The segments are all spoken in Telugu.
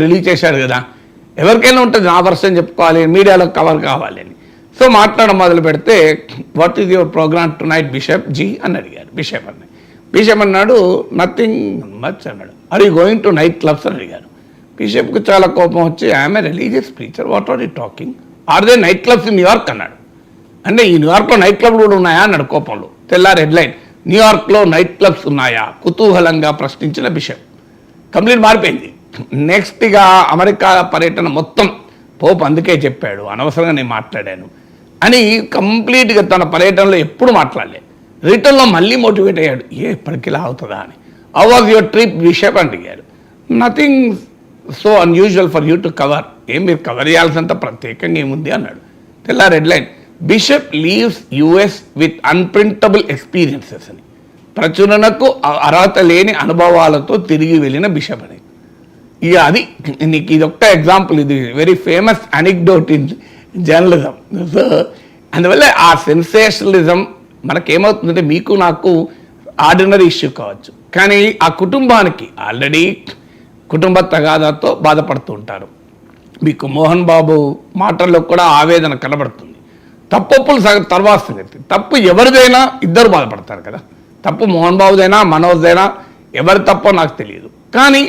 రిలీజ్ చేశాడు కదా, ఎవరికైనా ఉంటుంది నా వర్షన్ చెప్పుకోవాలి, మీడియాలో కవర్ కావాలి అని. సో మాట్లాడడం మొదలు పెడితే what is your program tonight bishop ji అని అడిగారు. బిషప్ అన్నాడు నథింగ్ మచ్ అన్నాడు. Are you going to night clubs అని అడిగారు. బిషప్కి చాలా కోపం వచ్చి I'm a religious preacher, what are you talking, are they night clubs in New York అన్నాడు. అంటే ఈ న్యూయార్క్లో నైట్ క్లబ్లు కూడా ఉన్నాయా అన్నాడు కోపంలో. తెల్లారి హెడ్లైన్, న్యూయార్క్లో నైట్ క్లబ్స్ ఉన్నాయా కుతూహలంగా ప్రశ్నించిన బిషప్. కంప్లీట్ మారిపోయింది. నెక్స్ట్గా అమెరికా పర్యటన మొత్తం పోప్ అందుకే చెప్పాడు అనవసరంగా నేను మాట్లాడాను అని కంప్లీట్గా తన పర్యటనలో ఎప్పుడు మాట్లాడలే. రిటర్న్లో మళ్ళీ మోటివేట్ అయ్యాడు, ఎప్పటికి ఇలా అవుతుందా అని. How was your trip bishop అని అడిగారు. Nothing so unusual for you to cover, మీరు కవర్ చేయాల్సినంత ప్రత్యేకంగా ఏముంది అన్నాడు. తెల్లారి headline, bishop leaves US with unprintable experiences అని. ప్రచురణకు అర్హత లేని అనుభవాలతో తిరిగి వెళ్ళిన బిషప్ అని. ఇక అది నీకు ఇది ఒక్క ఎగ్జాంపుల్, ఇది very famous anecdote in journalism. So అందువల్ల ఆ సెన్సేషనలిజం మనకేమవుతుందంటే మీకు నాకు ఆర్డినరీ ఇష్యూ కావచ్చు, కానీ ఆ కుటుంబానికి ఆల్రెడీ కుటుంబ తగాదాతో బాధపడుతూ ఉంటారు. మీకు మోహన్ బాబు మాటల్లో కూడా ఆవేదన కనబడుతుంది. తప్పులు తర్వాత సంగతి, తప్పు ఎవరిదైనా ఇద్దరు బాధపడతారు కదా. తప్పు మోహన్ బాబుదైనా మనోజ్దైనా ఎవరి తప్పో నాకు తెలియదు, కానీ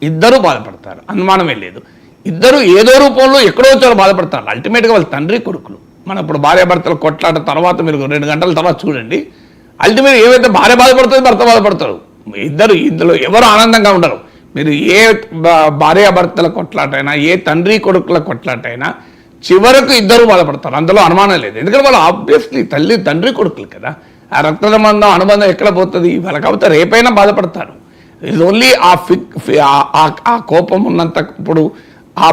ఇద్దరు బాధపడతారు, అనుమానమే లేదు. ఇద్దరు ఏదో రూపంలో ఎక్కడో వచ్చారో బాధపడతారు. అల్టిమేట్గా వాళ్ళ తండ్రి కొడుకులు. మన ఇప్పుడు భార్యాభర్తలు కొట్లాట తర్వాత మీరు 2 గంటల తర్వాత చూడండి, అల్టిమేట్ ఏవైతే భార్య బాధపడుతుందో భర్త బాధపడతారు. ఇద్దరు ఇందులో ఎవరు ఆనందంగా ఉండరు. మీరు ఏ భార్యాభర్తల కొట్లాటైనా ఏ తండ్రి కొడుకుల కొట్లాటైనా చివరకు ఇద్దరు బాధపడతారు, అందులో అనుమానం లేదు. ఎందుకంటే వాళ్ళు ఆబ్వియస్లీ తండ్రి కొడుకులు కదా. ఆ రక్త సంబంధం అనుబంధం ఎక్కడ పోతుంది, వాళ్ళ కాకపోతే రేపైనా బాధపడతారు. ఇది ఓన్లీ ఆ కోపం ఉన్నంత, ఇప్పుడు ఆ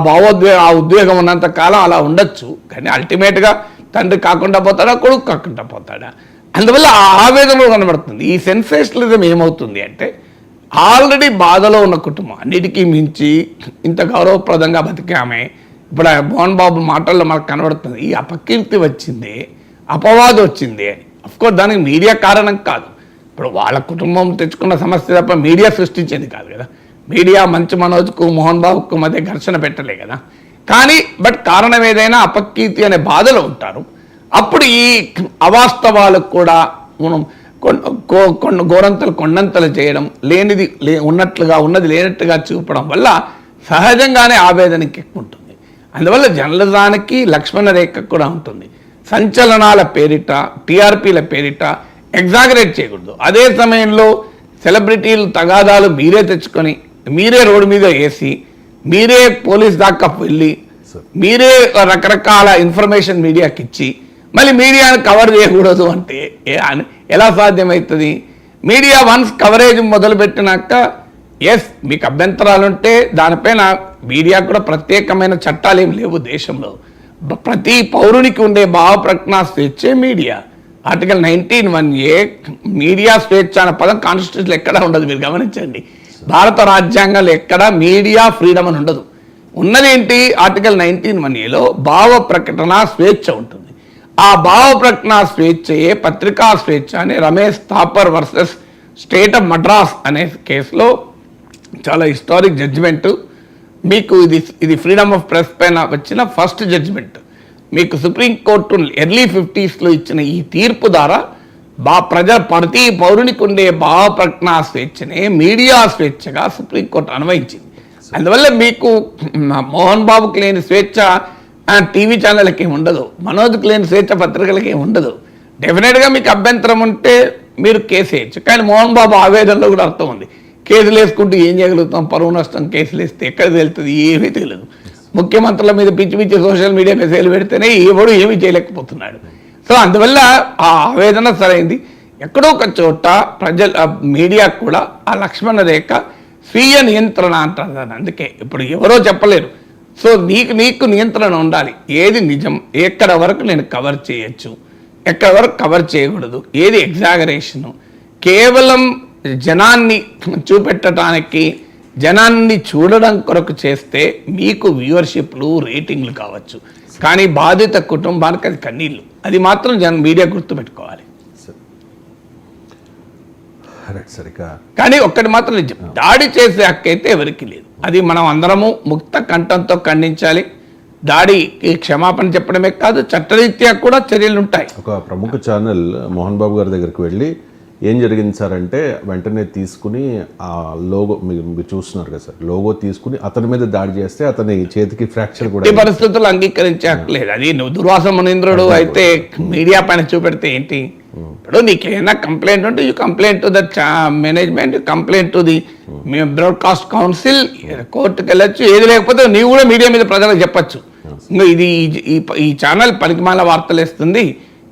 ఉద్వేగం ఉన్నంత కాలం అలా ఉండొచ్చు, కానీ అల్టిమేట్గా తండ్రి కాకుండా పోతాడా, కొడుకు కాకుండా పోతాడా. అందువల్ల ఆ ఆవేదనలో కనబడుతుంది. ఈ సెన్సేషనలిజం ఏమవుతుంది అంటే, ఆల్రెడీ బాధలో ఉన్న కుటుంబం అన్నిటికీ మించి ఇంత గౌరవప్రదంగా బతికామే. ఇప్పుడు మోహన్ బాబు మాటల్లో మనకు కనబడుతుంది, ఈ అపకీర్తి వచ్చింది, అపవాదం వచ్చింది అని. అఫ్కోర్స్ దానికి మీడియా కారణం కాదు. ఇప్పుడు వాళ్ళ కుటుంబం తెచ్చుకున్న సమస్య తప్ప మీడియా సృష్టించేది కాదు కదా. మీడియా మంచు మనోజ్కు మోహన్ బాబుకు మధ్య ఘర్షణ పెట్టలే కదా. కానీ కారణం ఏదైనా అపకీర్తి అనే బాధలో ఉంటారు. అప్పుడు ఈ అవాస్తవాలకు కూడా గోరంతలు కొండంతలు చేయడం, లేనిది ఉన్నట్లుగా ఉన్నది లేనట్టుగా చూపడం వల్ల సహజంగానే ఆవేదనకి ఎక్కువ ఉంటుంది. అందువల్ల జర్నలిజానికి లక్ష్మణ రేఖ కూడా ఉంటుంది. సంచలనాల పేరిట, టీఆర్పీల పేరిట ఎగ్జాగరేట్ చేయకూడదు. అదే సమయంలో సెలబ్రిటీలు తగాదాలు మీరే తెచ్చుకొని, మీరే రోడ్డు మీద వేసి, మీరే పోలీస్ దాకా వెళ్ళి, మీరే రకరకాల ఇన్ఫర్మేషన్ మీడియాకి ఇచ్చి, మళ్ళీ మీడియాను కవర్ చేయకూడదు అంటే ఎలా సాధ్యమవుతుంది? మీడియా వన్స్ కవరేజ్ మొదలుపెట్టినాక మీకు అభ్యంతరాలుంటే దానిపైన మీడియా కూడా ప్రత్యేకమైన చట్టాలు ఏమి లేవు దేశంలో. ప్రతి పౌరునికి ఉండే భావ ప్రకటన స్వేచ్ఛే మీడియా. ఆర్టికల్ 19(1)A మీడియా స్వేచ్ఛ అనే పదం కాన్స్టిట్యూషన్లో ఎక్కడా ఉండదు. మీరు గమనించండి, భారత రాజ్యాంగంలో ఎక్కడా మీడియా ఫ్రీడమ్ అని ఉండదు. ఉన్నదేంటి, ఆర్టికల్ 19(1)Aలో భావ ప్రకటన స్వేచ్ఛ ఉంటుంది. ఆ భావ ప్రకటన స్వేచ్ఛయే పత్రికా స్వేచ్ఛ అని Ramesh Thapar versus state of Madras అనే కేసులో చాలా హిస్టారిక్ జడ్జిమెంటు. మీకు ఇది ఫ్రీడమ్ ఆఫ్ ప్రెస్ పైన వచ్చిన ఫస్ట్ జడ్జిమెంట్. మీకు సుప్రీంకోర్టు ఎర్లీ 50s ఇచ్చిన ఈ తీర్పు ద్వారా ప్రతి పౌరునికి ఉండే భావ ప్రకటన స్వేచ్ఛనే మీడియా స్వేచ్ఛగా సుప్రీంకోర్టు అన్వయించింది. అందువల్ల మీకు మోహన్ బాబుకి లేని స్వేచ్ఛ టీవీ ఛానళ్ళకి ఏమి ఉండదు, మనోజ్కి లేని స్వేచ్ఛ పత్రికలకి ఏమి ఉండదు. డెఫినెట్గా మీకు అభ్యంతరం ఉంటే మీరు కేసు వేయచ్చు. కానీ మోహన్ బాబు ఆవేదనలో కూడా అర్థం ఉంది. కేసులు వేసుకుంటూ ఏం చేయగలుగుతాం, పరువు నష్టం కేసులు వేస్తే ఎక్కడ వెళ్తుంది, ఏమీ తెలియదు. ముఖ్యమంత్రుల మీద పిచ్చి పిచ్చి సోషల్ మీడియా మెసేజ్లు పెడితేనే ఎవడు ఏమీ చేయలేకపోతున్నాడు. సో అందువల్ల ఆ ఆవేదన సరైంది. ఎక్కడో ఒక చోట మీడియా కూడా ఆ లక్ష్మణ రేఖ స్వీయ నియంత్రణ అంటారు దాన్ని. అందుకే ఇప్పుడు ఎవరో చెప్పలేరు. సో నీకు నియంత్రణ ఉండాలి. ఏది నిజం, ఎక్కడ వరకు నేను కవర్ చేయొచ్చు, ఎక్కడ వరకు కవర్ చేయకూడదు, ఏది ఎగ్జాగరేషను. కేవలం జనాన్ని చూపెట్టడానికి, జనాన్ని చూడడం కొరకు చేస్తే మీకు వ్యూవర్షిప్లు, రేటింగ్లు కావచ్చు, కానీ బాధిత కుటుంబానికి అది కన్నీళ్ళు. అది మాత్రం మీడియా గుర్తుపెట్టుకోవాలి. కానీ ఒక్కటి మాత్రం నిజం, దాడి చేసే హక్కు అయితే ఎవరికి లేదు. అది మనం అందరము ముక్త కంఠంతో ఖండించాలి. దాడికి క్షమాపణ చెప్పడమే కాదు, చట్టరీత్యా కూడా చర్యలు ఉంటాయి. ఒక ప్రముఖ ఛానల్ మోహన్ బాబు గారి దగ్గరికి వెళ్ళి ఏం జరిగింది సార్ అంటే వెంటనే తీసుకుని ఆ లోగో మీరు చూస్తున్నారు కదా సార్, లోగో తీసుకుని అతని మీద దాడి చేస్తే అతని చేతికి ఫ్రాక్చర్ కూడా ఈ పరిస్థితులు అంగీకరించట్లేదు. అది నువ్వు దుర్వాస మునీంద్రుడు అయితే మీడియా పైన చూపెడితే ఏంటి? ఇప్పుడు నీకేమైనా కంప్లైంట్ ఉంటే you complaint to the management, you complaint to the broadcast council, కోర్టుకు వెళ్ళొచ్చు. ఏది లేకపోతే నీవు కూడా మీడియా మీద ప్రజలకు చెప్పచ్చు, ఇంకా ఇది ఈ ఛానల్ పనికిమాల వార్తలు వేస్తుంది,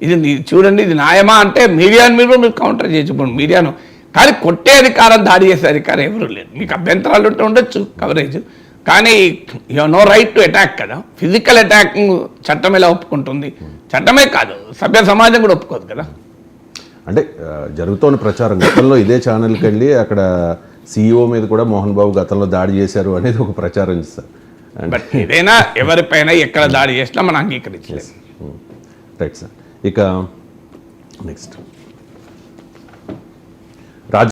ఇది చూడండి ఇది న్యాయమా అంటే మీడియాని మీరు కౌంటర్ చేయొచ్చు మీడియాను. కానీ కొట్టే అధికారం, దాడి చేసే అధికారం ఎవరు లేదు. మీకు అభ్యంతరాలు ఉంటే ఉండొచ్చు కవరేజ్, కానీ you know right to attack కదా. ఫిజికల్ అటాక్ చట్టం ఎలా ఒప్పుకుంటుంది? చట్టమే కాదు, సభ్య సమాజం కూడా ఒప్పుకోదు కదా. అంటే జరుగుతున్న ప్రచారం గతంలో ఇదే ఛానల్కి వెళ్ళి అక్కడ CEO మీద కూడా మోహన్ బాబు గతంలో దాడి చేశారు అనేది ఒక ప్రచారం సార్. బట్ ఏదైనా ఎవరిపైన ఎక్కడ దాడి చేసినా మనం అంగీకరించలేదు. Right sir. ఇక నెక్స్ట్